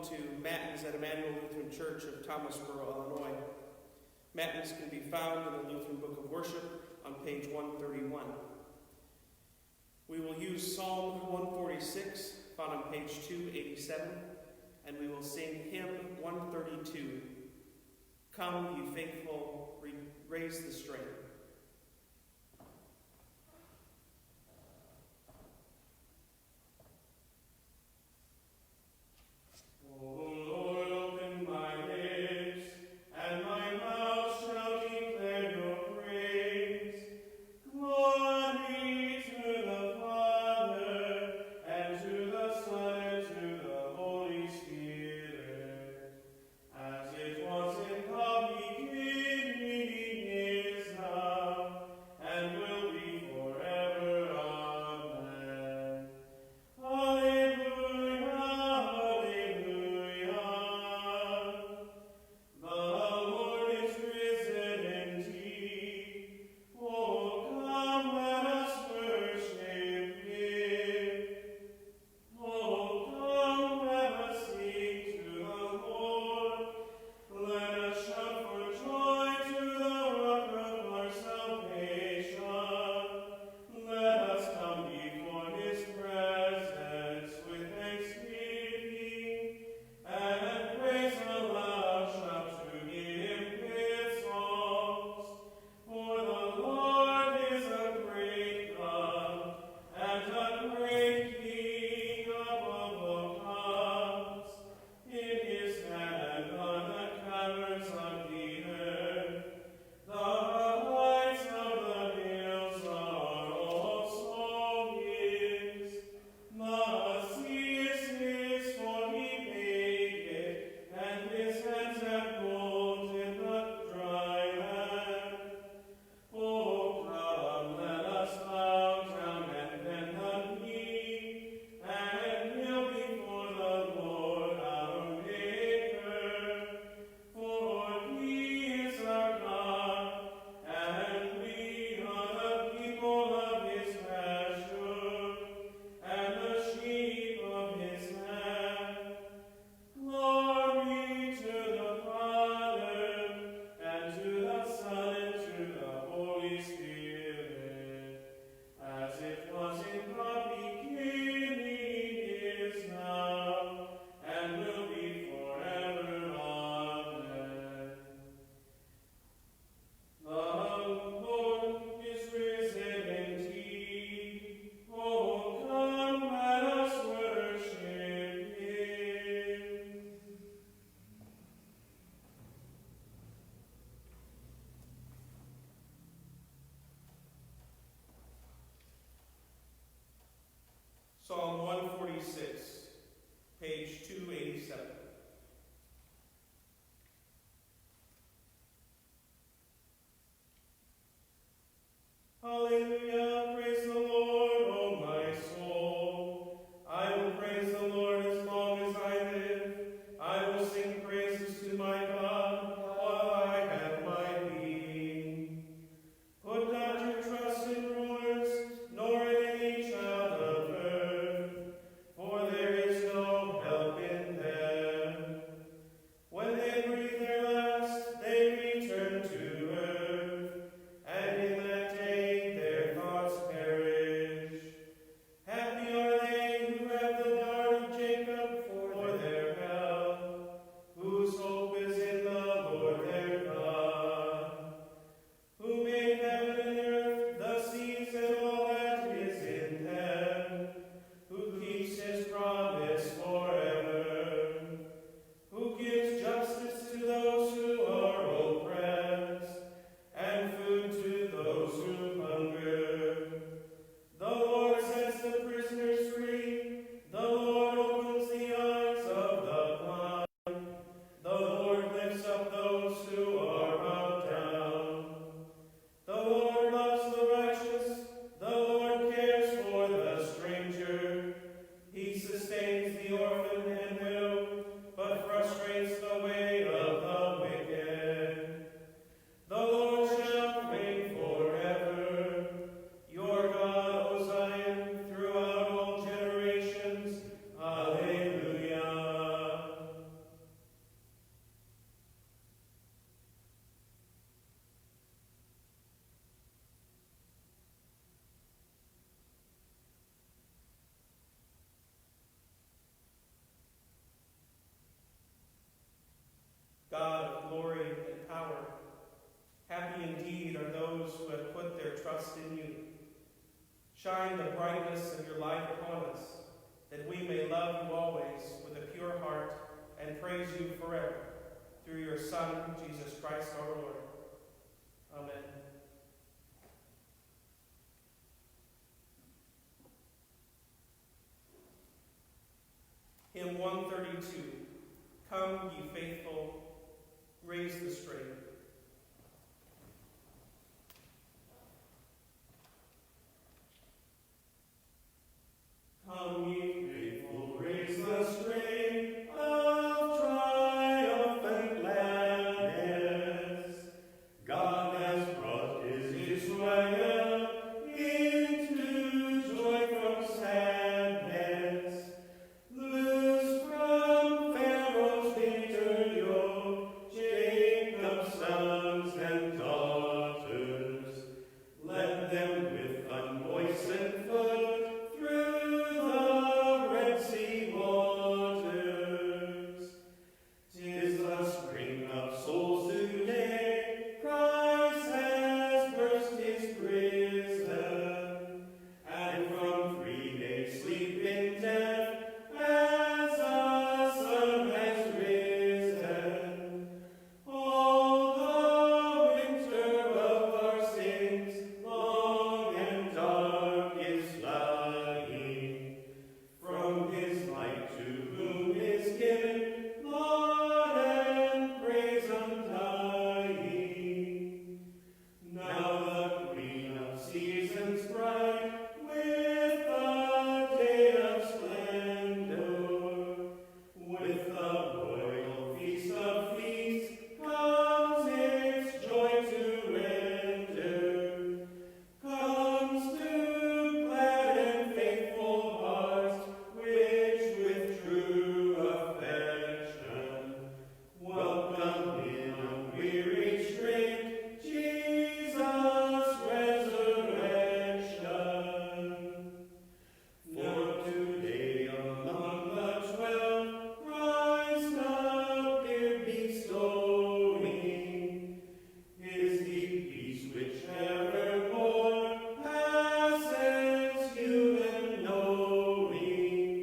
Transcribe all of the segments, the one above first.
welcome to Matins at Immanuel Lutheran Church of Thomasboro, Illinois. Matins can be found in the Lutheran Book of Worship on page 131. We will use Psalm 146, found on page 287, and we will sing hymn 132, Come, Ye Faithful, Raise the Strain. As it was in the beginning, is now. trust in you. Shine the brightness of your light upon us, that we may love you always with a pure heart and praise you forever. Through your Son, Jesus Christ our Lord. Amen. Hymn 132, Come, ye faithful, raise the strain. Come, ye faithful, raise the strain of triumphant gladness. God has brought his Israel into joy from sadness. Loose from Pharaoh's bitter yoke, Jacob's sons and daughters. Let them with unmoistened foot through the Red Sea waters. 'Tis the spring of souls today, Christ has burst his prison, and from 3 days' sleep in death, as the sun has risen. All the winter of our sins, long and dark, is flying. From his light to whom is given laud and praise undying. Now the Queen of seasons bright, with the day of splendor, with the royal feast of feasts, comes its joy to render. Comes to glad and faithful hearts, which with true affection welcome in unwearied strength Jesus' resurrection. For today among the 12 Christ appeared bestowing his deep peace, which evermore passes human knowing.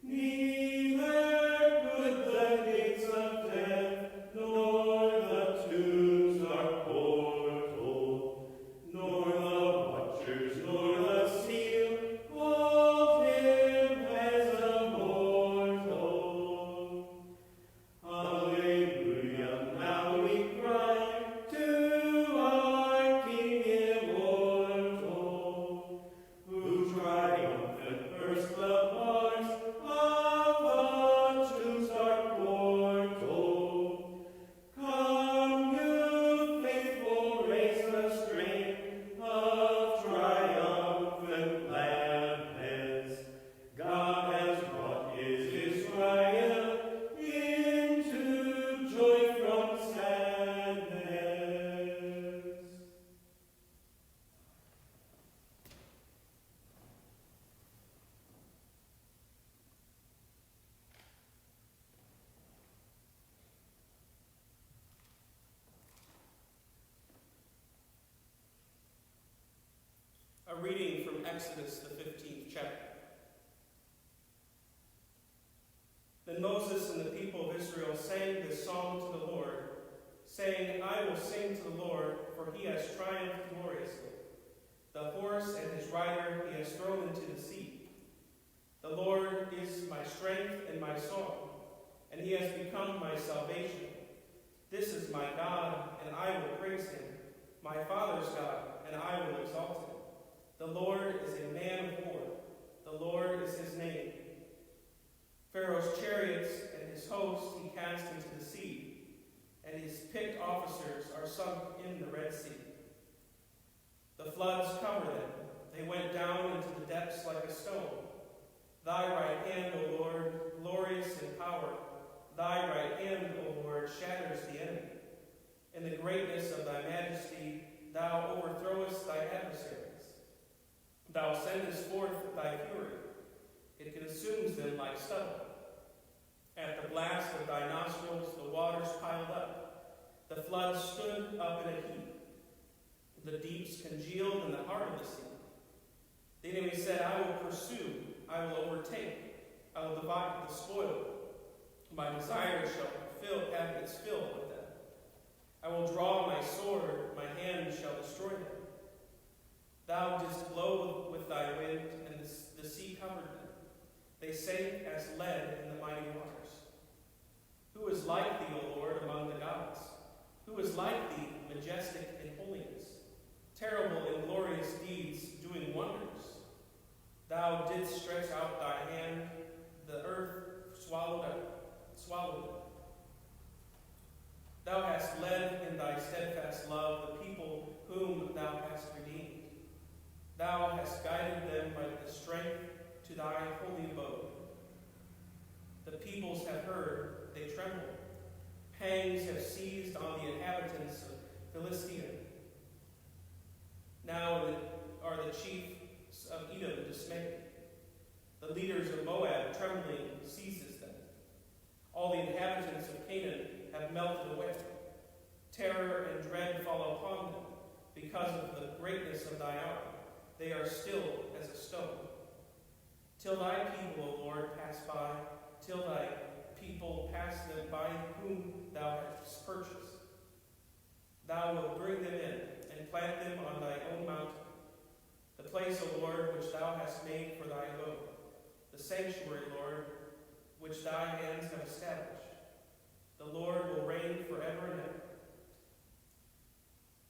Neither could the gates of death, nor the tombs our portal, nor the watchers, nor the seal hold him as immortal. Alleluia, now we cry to our King immortal, who triumphant burst the bars of the tomb's dark portal. Come, you faithful, raise the strain of triumphant gladness. God has brought his Israel into joy from sadness. A reading from Exodus, the 15th chapter. Then Moses and the people of Israel sang this song to the Lord, saying, I will sing to the Lord, for he has triumphed gloriously. The horse and his rider he has thrown into the sea. The Lord is my strength and my song, and he has become my salvation. This is my God, and I will praise him, my father's God, and I will exalt him. The Lord is a man of war. The Lord is his name. Pharaoh's chariots and his host he cast into the sea, and his picked officers are sunk in the Red Sea. The floods cover them. They went down into the depths like a stone. Thy right hand, O Lord, glorious in power. Thy right hand, O Lord, shatters the enemy. In the greatness of thy majesty, thou overthrowest thy adversaries. Thou sendest forth thy fury. It consumes them like stubble. At the blast of thy nostrils, the waters piled up. The floods stood up in a heap. The deeps congealed in the heart of the sea. The enemy said, I will pursue, I will overtake, I will divide the spoil. My desire shall have its fill with them. I will draw my sword, my hand shall destroy them. Thou didst blow with thy wind, and the sea covered them. They sank as lead in the mighty waters. Who is like thee, O Lord, among the gods? Who is like thee, majestic in holiness, terrible in glorious deeds, doing wonders? Thou didst stretch out thy hand, the earth swallowed it. Thou hast led in thy steadfast love the people whom thou hast redeemed. Thou hast guided them by the strength to thy holy abode. The peoples have heard, they tremble. Pangs have seized on the inhabitants of Philistia. Now are the chiefs of Edom dismayed. The leaders of Moab trembling seizes them. All the inhabitants of Canaan have melted away. Terror and dread fall upon them because of the greatness of thy arm. They are still as a stone. Till thy people, O Lord, pass by, till thy people pass them by whom thou hast purchased. Thou wilt bring them in and plant them on thy own mountain, the place, O Lord, which thou hast made for thy abode, the sanctuary, Lord, which thy hands have established. The Lord will reign forever and ever.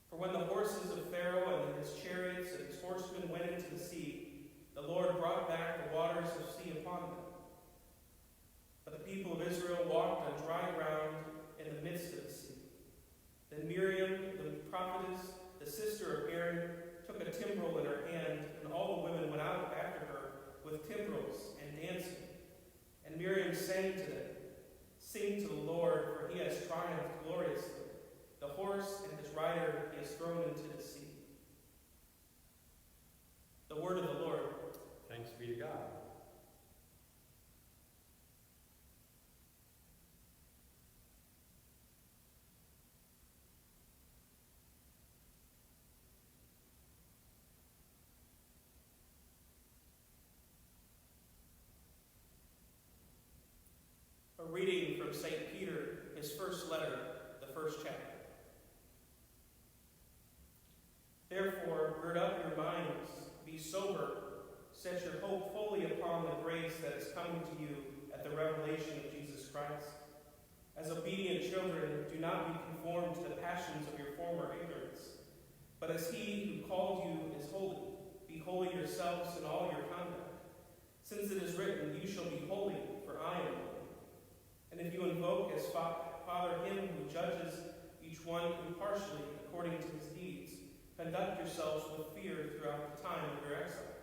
For when the horses of Pharaoh and his chariots and his horsemen went into the sea, the Lord brought back the waters of sea upon them. But the people of Israel walked on dry ground in the midst of the sea. Then Miriam, the prophetess, the sister of Aaron, took a timbrel in her hand, and all the women went out after her with timbrels and dancing. And Miriam sang to them, Sing to the Lord, for he has triumphed gloriously. The horse and his rider he has thrown into the sea. The word of the Lord. Thanks be to God. A reading from St. Peter, his first letter, the first chapter. Therefore, gird up your minds, be sober, set your hope fully upon the grace that is coming to you at the revelation of Jesus Christ. As obedient children, do not be conformed to the passions of your former ignorance, but as he who called you is holy, be holy yourselves in all your conduct. Since it is written, you shall be holy, for I am holy. And if you invoke as Father him who judges each one impartially according to his deeds, conduct yourselves with fear throughout the time of your exile.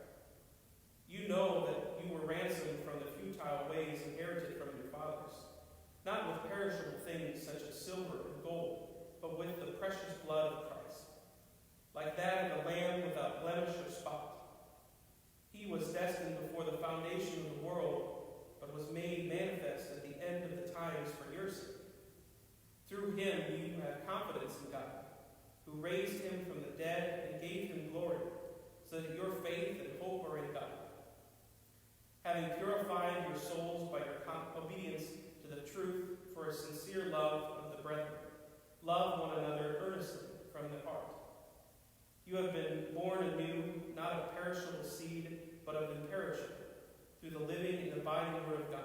You know that you were ransomed from the futile ways inherited from your fathers, not with perishable things such as silver and gold, but with the precious blood of Christ, like that of a lamb without blemish or spot. He was destined before the foundation of the world, but was made manifest at the end of the times for your sake. Through him you have confidence in God, who raised him from the dead and gave him glory, so that your faith and hope are in God. Having purified your souls by your obedience to the truth for a sincere love of the brethren, love one another earnestly from the heart. You have been born anew, not of perishable seed, but of imperishable, through the living and abiding word of God.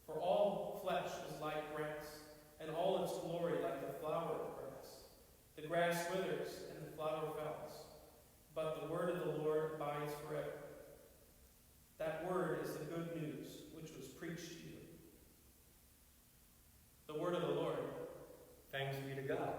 For all flesh is like grass, and all its glory like the flower of grass. The grass withers, and the flower falls, but the word of the Lord abides forever. That word is the good news which was preached to you. The word of the Lord. Thanks be to God.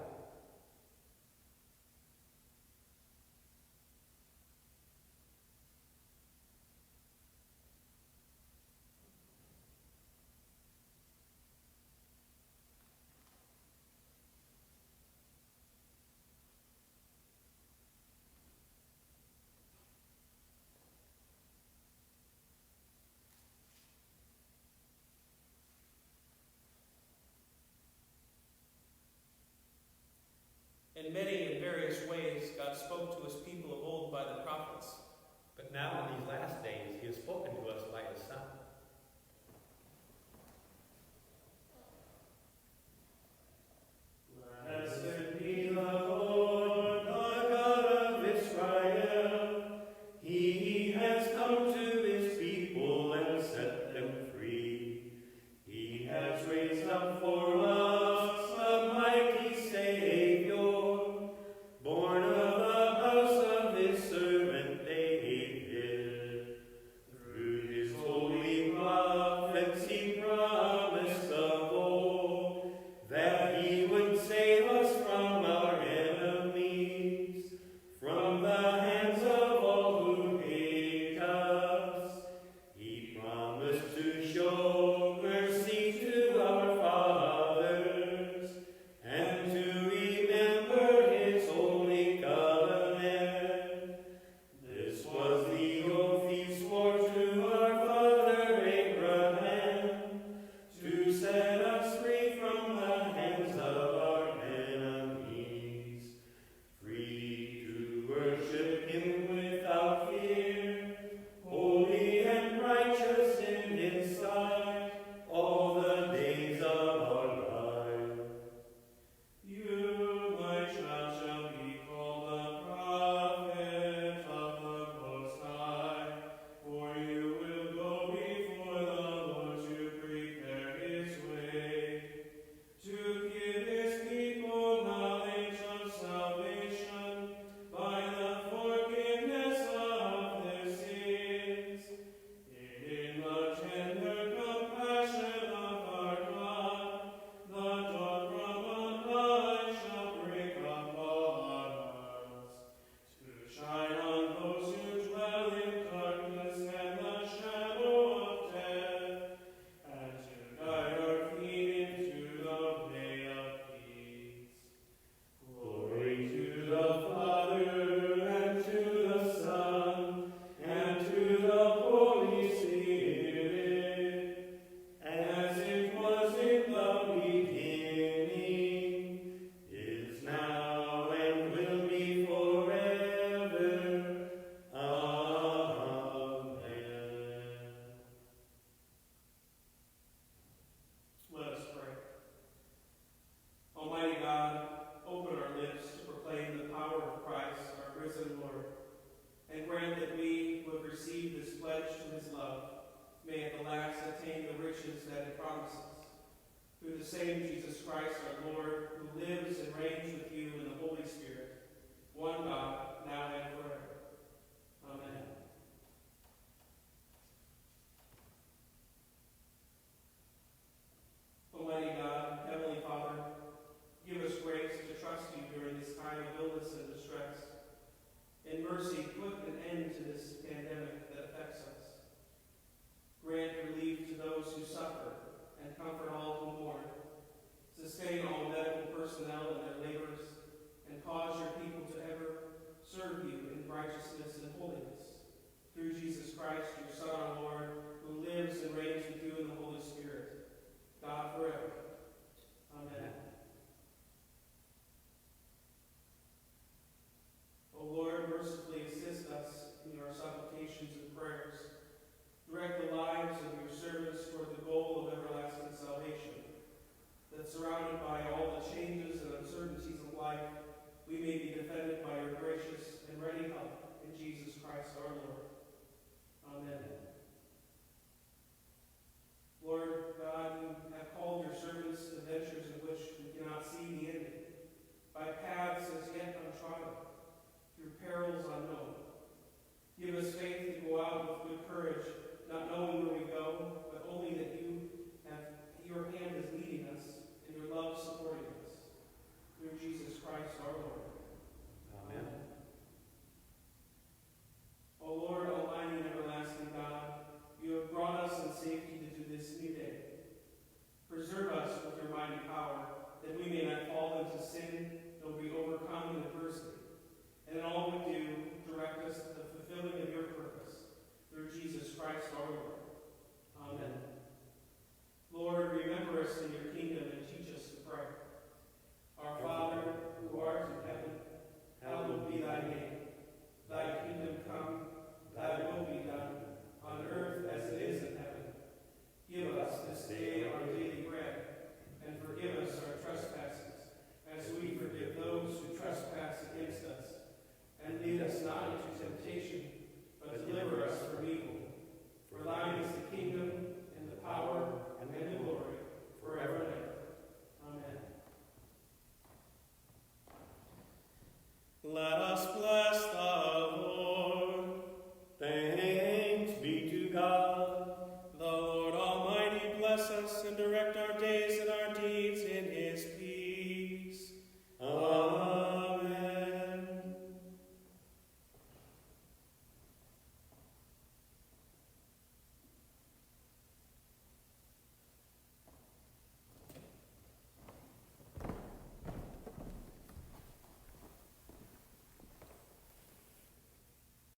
spoke to his people of old by the prophets. But now in these last days he has spoken to us by his Son. Blessed be the Lord, the God of Israel. He has come to his people and set them free. He has raised up for us a mighty Savior, born of the house of his servant David. Through his holy prophets he promised of old that he would save us from our enemies, from the hands of all who hate us. He promised to show mercy to our fathers and to remember his holy covenant. This was the oath he swore to our father Abraham, to set us free from the hands of our enemies, free to worship him without fear, holy and righteous in his sight, all the days of our life. You, my child, shall be called the prophet of the Most High, for you will go before the Lord to prepare his way, to give his people knowledge of salvation by the forgiveness of their sins. In the tender compassion of our God, the dawn from on high shall break upon us, to shine on those who dwell in darkness and the shadow of death, and to guide our feet into the way of peace. Glory to the Father, and to the Son, and to the Holy Spirit, as it was in the beginning, is now, and will be forever. Amen. Let us pray. Almighty God, open our lips to proclaim the power of Christ, our risen Lord, and grant that we who have received this pledge to his love may at the last attain the riches that it promises. Through the same Jesus Christ, our Lord, who lives and reigns with you in the Holy Spirit, one God, now and forever. Amen. Almighty God, Heavenly Father, give us grace to trust you during this time of illness and distress. In mercy, put an end to this pandemic that affects us. Grant relief to those who suffer and comfort all who mourn. Sustain all medical personnel in their labors and cause your people to ever serve you in righteousness and holiness. Through Jesus Christ, your Son, our Lord, who lives and reigns with you in the Holy Spirit, God forever. Amen. O Lord, mercifully assist us in our supplications and prayers. Direct the lives of your servants toward the goal of everlasting salvation, that surrounded by all the changes and uncertainties of life, we may be defended by